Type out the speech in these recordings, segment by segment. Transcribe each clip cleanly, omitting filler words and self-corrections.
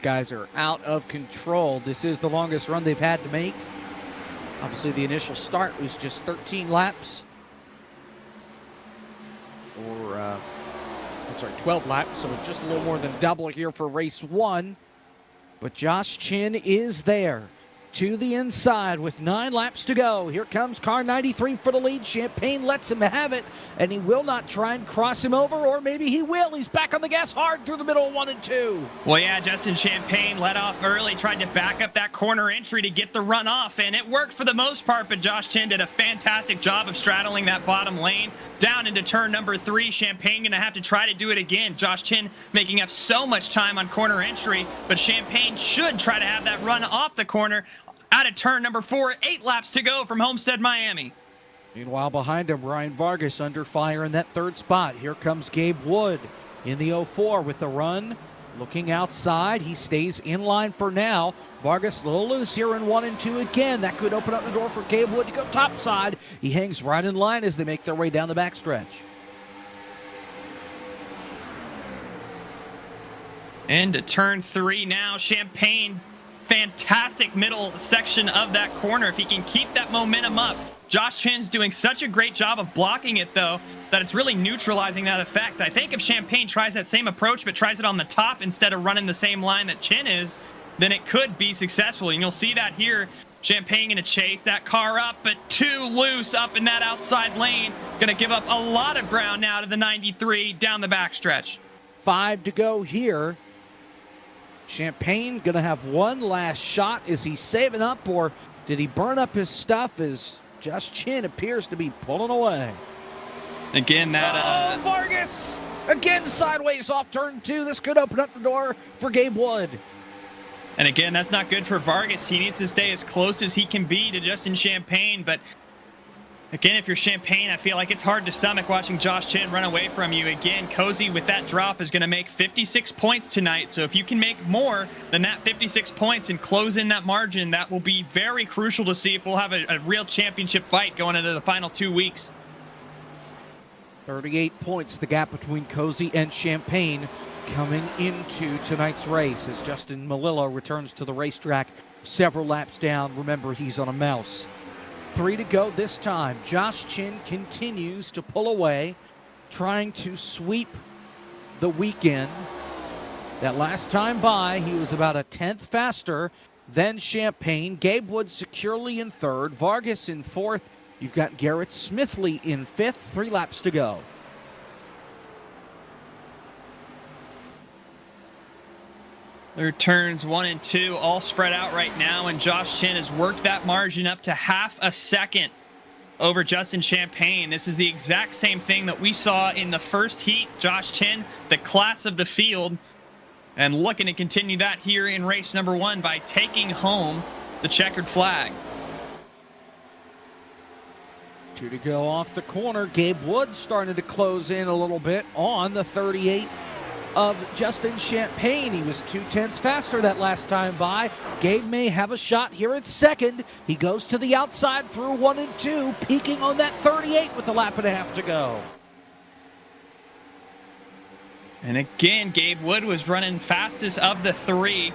guys are out of control. This is the longest run they've had to make. Obviously, the initial start was just 13 laps. Or, I'm sorry, 12 laps, so it's just a little more than double here for race 1. But Josh Chin is there to the inside with 9 laps to go. Here comes car 93 for the lead. Champagne lets him have it, and he will not try and cross him over, or maybe he will. He's back on the gas hard through the middle of 1 and 2. Well, yeah, Justin Champagne let off early, tried to back up that corner entry to get the run off, and it worked for the most part, but Josh Chin did a fantastic job of straddling that bottom lane down into turn number 3. Champagne going to have to try to do it again. Josh Chin making up so much time on corner entry, but Champagne should try to have that run off the corner out of turn number 4. 8 laps to go from Homestead, Miami. Meanwhile, behind him, Ryan Vargas under fire in that 3rd spot. Here comes Gabe Wood in the 04 with the run. Looking outside, he stays in line for now. Vargas a little loose here in 1 and 2 again. That could open up the door for Gabe Wood to go topside. He hangs right in line as they make their way down the backstretch. Into turn 3 now. Champagne, fantastic middle section of that corner. If he can keep that momentum up. Josh Chin's doing such a great job of blocking it, though, that it's really neutralizing that effect. I think if Champagne tries that same approach, but tries it on the top instead of running the same line that Chin is, then it could be successful. And you'll see that here. Champagne going to chase that car up, but too loose up in that outside lane. Going to give up a lot of ground now to the 93 down the backstretch. 5 to go here. Champagne going to have one last shot. Is he saving up, or did he burn up his stuff as Josh Chin appears to be pulling away? Again, that... Vargas! Again, sideways off turn 2. This could open up the door for Gabe Wood. And again, that's not good for Vargas. He needs to stay as close as he can be to Justin Champagne, but again, if you're Champagne, I feel like it's hard to stomach watching Josh Chin run away from you. Again, Cozy with that drop is going to make 56 points tonight. So if you can make more than that 56 points and close in that margin, that will be very crucial to see if we'll have a real championship fight going into the final 2 weeks. 38 points, the gap between Cozy and Champagne coming into tonight's race as Justin Melillo returns to the racetrack several laps down. Remember, he's on a mouse. 3 to go this time. Josh Chin continues to pull away, trying to sweep the weekend. That last time by, he was about a 10th faster than Champagne. Gabe Wood securely in 3rd. Vargas in 4th. You've got Garrett Smithley in 5th. 3 laps to go. Their turns 1 and 2 all spread out right now, and Josh Chin has worked that margin up to half a second over Justin Champagne. This is the exact same thing that we saw in the first heat. Josh Chin, the class of the field, and looking to continue that here in race number 1 by taking home the checkered flag. 2 to go off the corner. Gabe Wood starting to close in a little bit on the 38 of Justin Champagne. He was 2/10 faster that last time by. Gabe may have a shot here at 2nd. He goes to the outside through 1 and 2, peaking on that 38 with a lap and a half to go. And again, Gabe Wood was running fastest of the 3.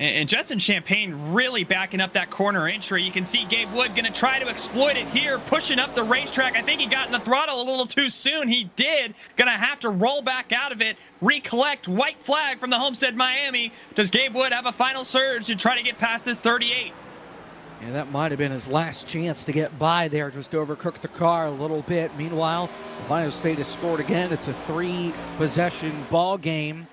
And Justin Champagne really backing up that corner entry. You can see Gabe Wood going to try to exploit it here, pushing up the racetrack. I think he got in the throttle a little too soon. He did. Going to have to roll back out of it, recollect. White flag from the Homestead, Miami. Does Gabe Wood have a final surge to try to get past this 38? Yeah, that might have been his last chance to get by there, just to overcook the car a little bit. Meanwhile, Ohio State has scored again. It's a 3-possession ball game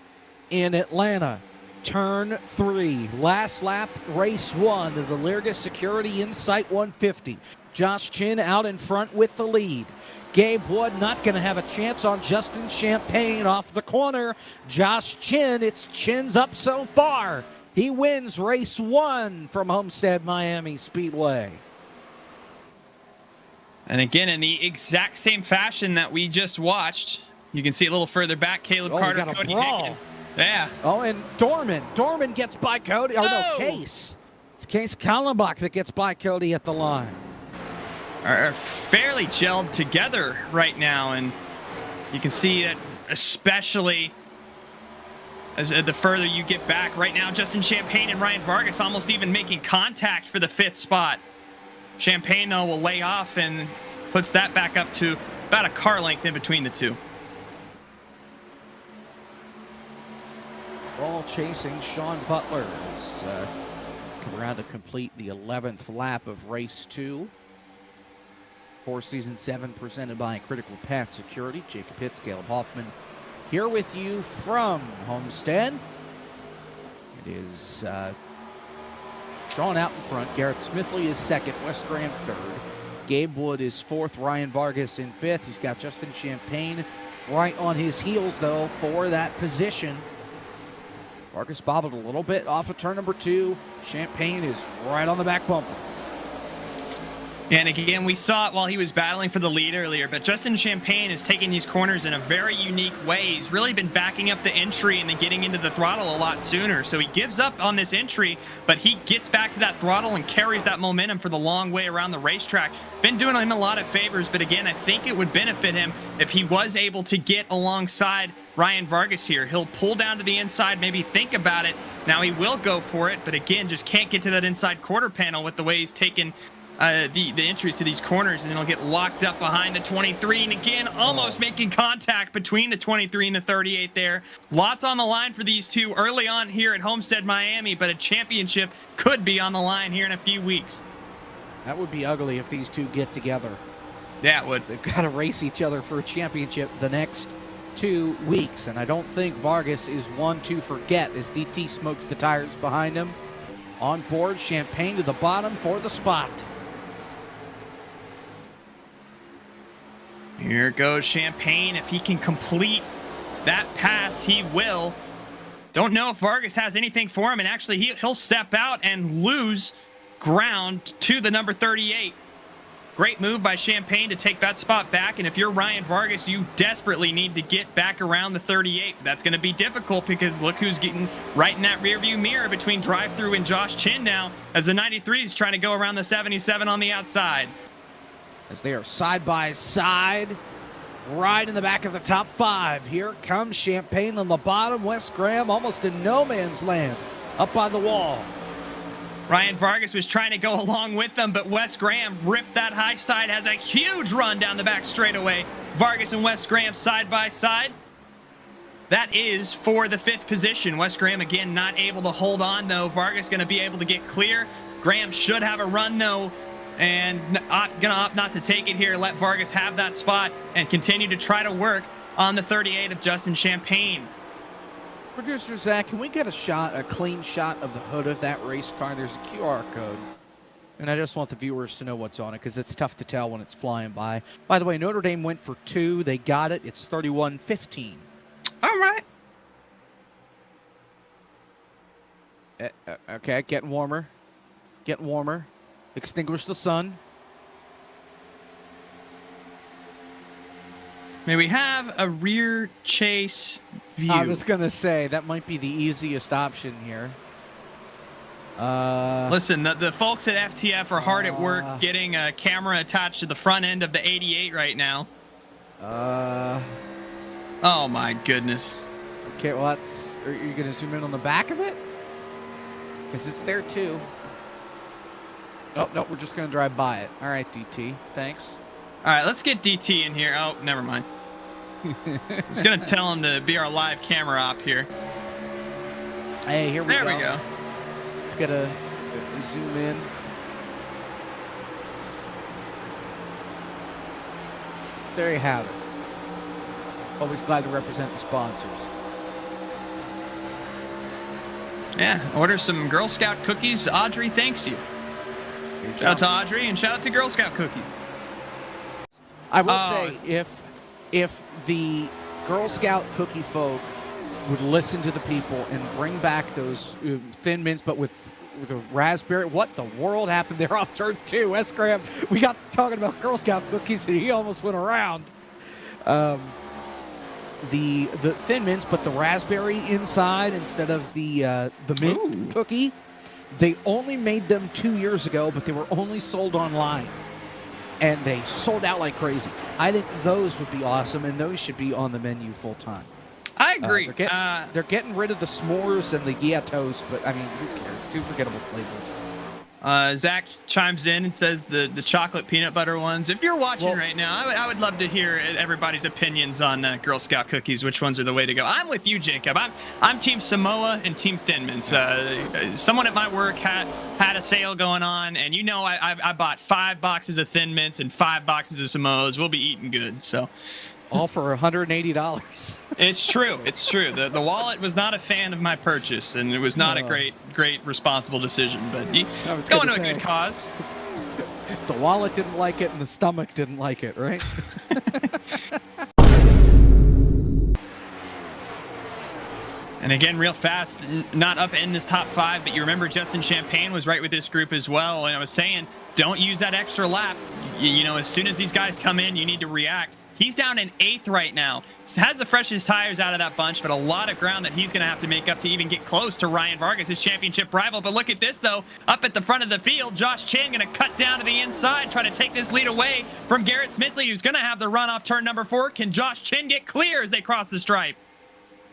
in Atlanta. Turn 3, last lap, race 1 of the Lirga Security Insight 150. Josh Chin out in front with the lead. Gabe Wood not going to have a chance on Justin Champagne off the corner. Josh Chin, it's Chin's up so far. He wins race 1 from Homestead Miami Speedway. And again, in the exact same fashion that we just watched, you can see a little further back, Caleb Carter, Cody Higgins. Yeah. Oh, and Dorman gets by Cody. Oh, no, Case. It's Case Kallenbach that gets by Cody at the line. Are fairly gelled together right now, and you can see that especially as the further you get back. Right now, Justin Champagne and Ryan Vargas almost even making contact for the 5th spot. Champagne, though, will lay off and puts that back up to about a car length in between the two. All chasing Sean Butler has come around to complete the 11th lap of race 2. For season 7 presented by Critical Path Security. Jacob Pitts, Caleb Hoffman here with you from Homestead. It is Sean out in front. Garrett Smithley is second. Wes Graham third. Gabe Wood is fourth. Ryan Vargas in fifth. He's got Justin Champagne right on his heels, though, for that position. Vargas bobbled a little bit off of turn number 2. Champagne is right on the back bumper. And again, we saw it while he was battling for the lead earlier, but Justin Champagne is taking these corners in a very unique way. He's really been backing up the entry and then getting into the throttle a lot sooner. So he gives up on this entry, but he gets back to that throttle and carries that momentum for the long way around the racetrack. Been doing him a lot of favors, but again, I think it would benefit him if he was able to get alongside Ryan Vargas here. He'll pull down to the inside, maybe think about it. Now he will go for it, but again, just can't get to that inside quarter panel with the way he's taken the entries to these corners, and then he'll get locked up behind the 23, and again almost making contact between the 23 and the 38 there. Lots on the line for these two early on here at Homestead Miami, but a championship could be on the line here in a few weeks. That would be ugly if these two get together. Yeah, it would. They've got to race each other for a championship the next 2 weeks, and I don't think Vargas is one to forget as DT smokes the tires behind him. On board, Champagne to the bottom for the spot. Here goes Champagne. If he can complete that pass, he will. Don't know if Vargas has anything for him, and actually he'll step out and lose ground to the number 38. Great move by Champagne to take that spot back, and if you're Ryan Vargas, you desperately need to get back around the 38. That's going to be difficult because look who's getting right in that rearview mirror between Drive-Thru and Josh Chin now, as the 93 is trying to go around the 77 on the outside. As they are side by side, right in the back of the top 5. Here comes Champagne on the bottom. Wes Graham almost in no man's land up on the wall. Ryan Vargas was trying to go along with them, but Wes Graham ripped that high side, has a huge run down the back straightaway. Vargas and Wes Graham side by side. That is for the 5th position. Wes Graham, again, not able to hold on, though. Vargas going to be able to get clear. Graham should have a run, though, and gonna opt not to take it here. Let Vargas have that spot and continue to try to work on the 38 of Justin Champagne. Producer Zach, can we get a clean shot of the hood of that race car? There's a QR code, and I just want the viewers to know what's on it because it's tough to tell when it's flying by. By the way, Notre Dame went for 2. They got it. It's 31-15. All right. Okay, getting warmer. Getting warmer. Extinguish the sun. May we have a rear chase view? I was going to say, that might be the easiest option here. Listen, the folks at FTF are hard at work getting a camera attached to the front end of the 88 right now. Oh, my goodness. Okay, well, are you going to zoom in on the back of it? Because it's there, too. Oh, no, we're just going to drive by it. All right, DT. Thanks. All right, let's get DT in here. Oh, never mind. I was going to tell him to be our live camera op here. Hey, here we go. There we go. Let's get a zoom in. There you have it. Always glad to represent the sponsors. Yeah, order some Girl Scout cookies. Audrey thanks you. Shout out to Audrey and shout out to Girl Scout cookies. I will say, if the Girl Scout cookie folk would listen to the people and bring back those Thin Mints, but with a raspberry, what the world happened there off turn 2? Wes Graham, we got talking about Girl Scout cookies, and he almost went around. The Thin Mints, but the raspberry inside instead of the mint cookie. They only made them 2 years ago, but they were only sold online. And they sold out like crazy. I think those would be awesome, and those should be on the menu full time. I agree. They're getting rid of the s'mores and the yeah toast, but I mean, who cares? Two forgettable flavors. Zach chimes in and says the chocolate peanut butter ones. If you're watching right now, I would love to hear everybody's opinions on Girl Scout cookies. Which ones are the way to go? I'm with you, Jacob. I'm Team Samoa and Team Thin Mints. Someone at my work had a sale going on, and I bought 5 boxes of Thin Mints and 5 boxes of Samoas. We'll be eating good. So. All for $180. It's true. It's true. The wallet was not a fan of my purchase, and it was not a great, responsible decision. But it's going to a good cause. The wallet didn't like it, and the stomach didn't like it, right? And again, real fast, not up in this top 5, but you remember Justin Champagne was right with this group as well. And I was saying, don't use that extra lap. As soon as these guys come in, you need to react. He's down in 8th right now. Has the freshest tires out of that bunch, but a lot of ground that he's going to have to make up to even get close to Ryan Vargas, his championship rival. But look at this, though. Up at the front of the field, Josh Chin going to cut down to the inside, try to take this lead away from Garrett Smithley, who's going to have the run off turn number 4. Can Josh Chin get clear as they cross the stripe?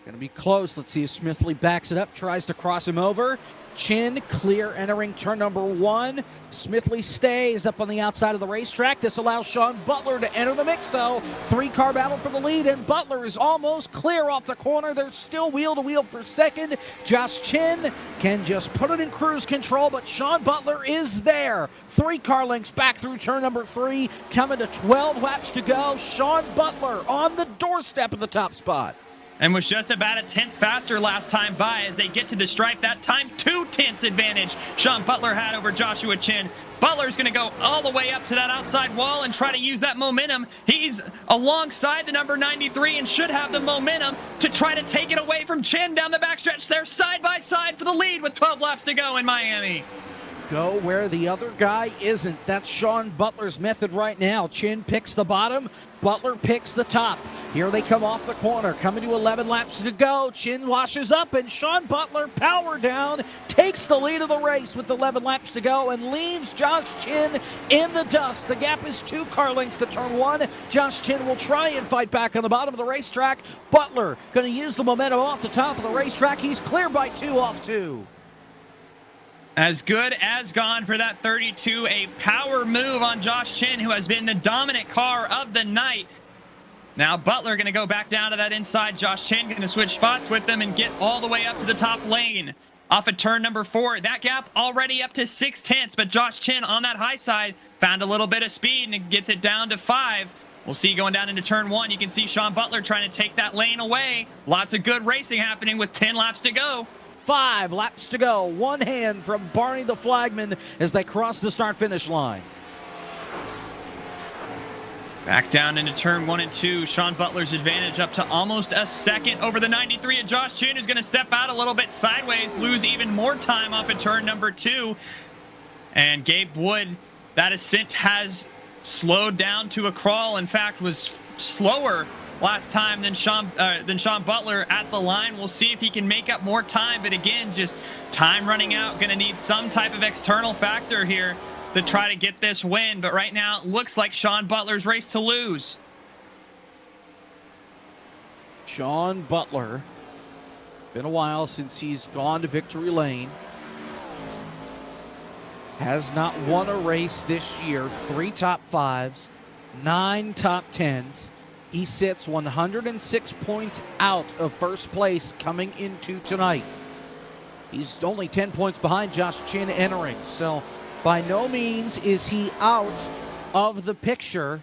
Going to be close. Let's see if Smithley backs it up, tries to cross him over. Chin clear entering turn number 1. Smithley stays up on the outside of the racetrack. This allows Sean Butler to enter the mix, though. 3-car battle for the lead, and Butler is almost clear off the corner. They're still wheel to wheel for second. Josh Chin can just put it in cruise control, but Sean Butler is there. 3-car lengths back through turn number 3, coming to 12 laps to go. Sean Butler on the doorstep of the top spot. And was just about a 10th faster last time by as they get to the stripe. That time, 2 tenths advantage Sean Butler had over Joshua Chin. Butler's going to go all the way up to that outside wall and try to use that momentum. He's alongside the number 93 and should have the momentum to try to take it away from Chin down the backstretch. They're side by side for the lead with 12 laps to go in Miami. Go where the other guy isn't. That's Sean Butler's method right now. Chin picks the bottom, Butler picks the top. Here they come off the corner, coming to 11 laps to go. Chin washes up, and Sean Butler, power down, takes the lead of the race with 11 laps to go and leaves Josh Chin in the dust. The gap is 2 car lengths to turn 1. Josh Chin will try and fight back on the bottom of the racetrack. Butler going to use the momentum off the top of the racetrack. He's clear by 2 off 2. As good as gone for that 32. A power move on Josh Chin, who has been the dominant car of the night. Now Butler going to go back down to that inside. Josh Chin going to switch spots with them and get all the way up to the top lane. Off of turn number 4. That gap already up to 6 tenths, but Josh Chin on that high side found a little bit of speed and gets it down to 5. We'll see going down into turn 1. You can see Sean Butler trying to take that lane away. Lots of good racing happening with 10 laps to go. 5 laps to go. One hand from Barney the flagman as they cross the start-finish line. Back down into turn 1 and 2. Sean Butler's advantage up to almost a second over the 93. And Josh Chin is going to step out a little bit sideways, lose even more time off of turn number 2. And Gabe Wood, that ascent has slowed down to a crawl. In fact, was slower last time than Sean Butler at the line. We'll see if he can make up more time, but again, just time running out. Going to need some type of external factor here to try to get this win, but right now it looks like Sean Butler's race to lose. Sean Butler, been a while since he's gone to victory lane. Has not won a race this year. 3 top 5s, 9 top 10s. He sits 106 points out of first place coming into tonight. He's only 10 points behind Josh Chin entering. So by no means is he out of the picture,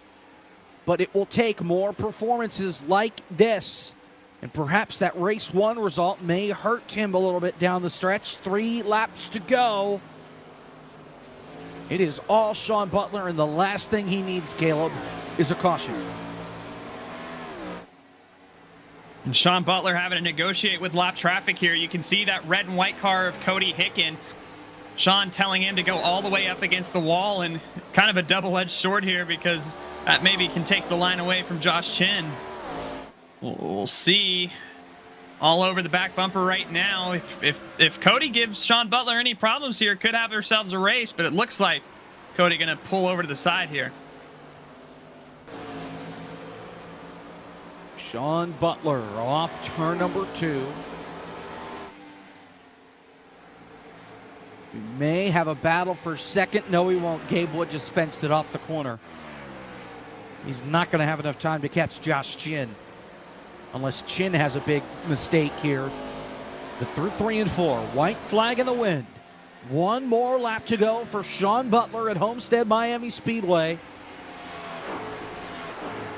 but it will take more performances like this. And perhaps that race 1 result may hurt him a little bit down the stretch. 3 laps to go. It is all Sean Butler, and the last thing he needs, Caleb, is a caution. And Sean Butler having to negotiate with lap traffic here. You can see that red and white car of Cody Hicken. Sean telling him to go all the way up against the wall, and kind of a double-edged sword here because that maybe can take the line away from Josh Chin. We'll see. All over the back bumper right now. If Cody gives Sean Butler any problems here, could have ourselves a race, but it looks like Cody going to pull over to the side here. Sean Butler off turn number 2. We may have a battle for second. No, we won't. Gabe Wood just fenced it off the corner. He's not going to have enough time to catch Josh Chin unless Chin has a big mistake here. But through 3 and 4, white flag in the wind. One more lap to go for Sean Butler at Homestead Miami Speedway.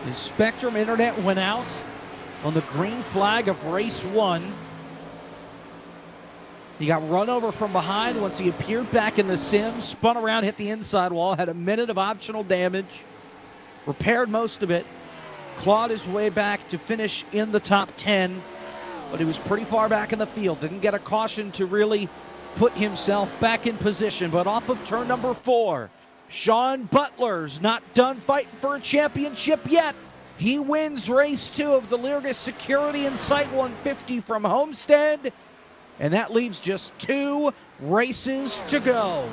His Spectrum internet went out on the green flag of race 1. He got run over from behind once he appeared back in the sim, spun around, hit the inside wall, had a minute of optional damage, repaired most of it, clawed his way back to finish in the top 10, but he was pretty far back in the field. Didn't get a caution to really put himself back in position, but off of turn number 4, Sean Butler's not done fighting for a championship yet. He wins race 2 of the Leargus Security Insight 150 from Homestead. And that leaves just 2 races to go.